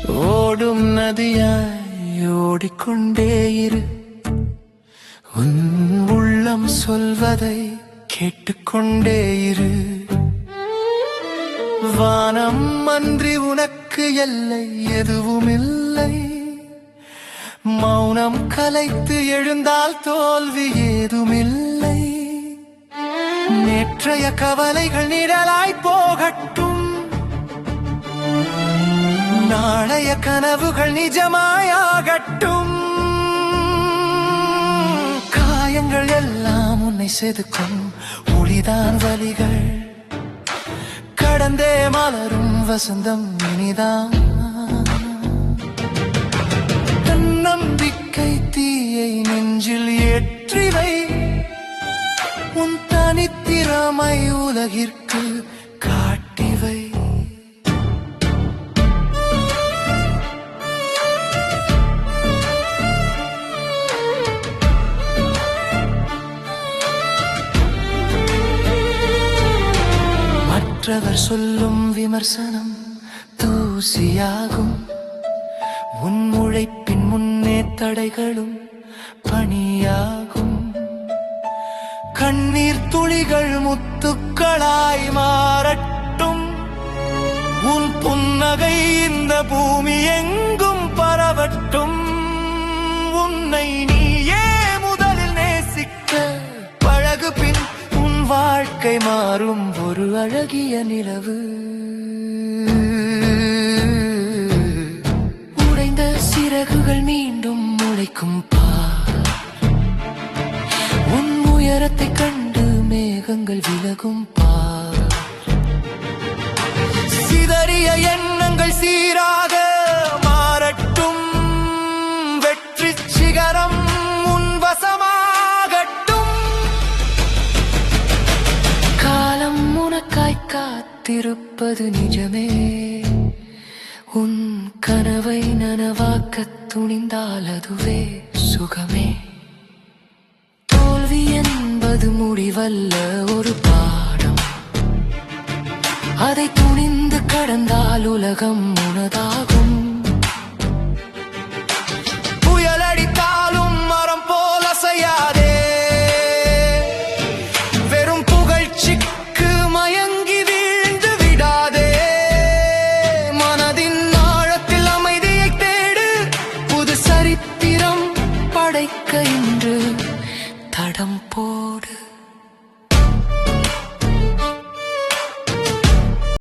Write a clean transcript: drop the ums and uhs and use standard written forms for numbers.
ஓடும் நதியாய் ஓடிக்கொண்டே இரு, உன் உள்ளம் சொல்வதை கேட்டுக்கொண்டே இரு. வானம் அன்றி உனக்கு எல்லை எதுவுமில்லை. மௌனம் கலைத்து எழுந்தால் தோல்வி ஏதுமில்லை. நேற்றைய கவலைகள் நிழலாய் போகட்டும், நாளைய கனவுகள் நிஜமாயாகட்டும். காயங்கள் எல்லாம் உன்னை செதுக்கும் ஒளிதான் வலிகள். கடந்தே மலரும் வசந்தம் இனிதான். நம்பிக்கை தீயை நெஞ்சில் ஏற்றிவை, உன் தனித்திறமை உலகிற்கு காட்டிவை. மற்றவர் சொல்லும் விமர்சனம் தூசியாகும். உன் உழைப்பின் முன்னே தடைகளும் பணியாகும். கண்ணீர் துளிகள் முத்துக்களாய் மாறட்டும். உன் புன்னகை இந்த பூமி எங்கும் பரவட்டும். உன்னை நீயே முதலில் நேசிக்க பழகு, பின் உன் வாழ்க்கை மாறும் ஒரு அழகிய நிலவு. உடைந்த சிறகுகள் மீண்டும் முளைக்கும் பார். உன் உயரத்தை கண்டு மேகங்கள் விலகும் பார். சிதறிய எண்ணங்கள் சீராக மாறட்டும். வெற்றி சிகரம் உன் வசமாகட்டும். காலம் உனக்காய் காத்திருப்பது நிஜமே. உன் கனவை நனவாக்க துணிந்தால் அதுவே சுகமே. தோல்வி என்பது முடிவல்ல, ஒரு பாடம். அதை துணிந்து கடந்தால் உலகம் உனதாகும்.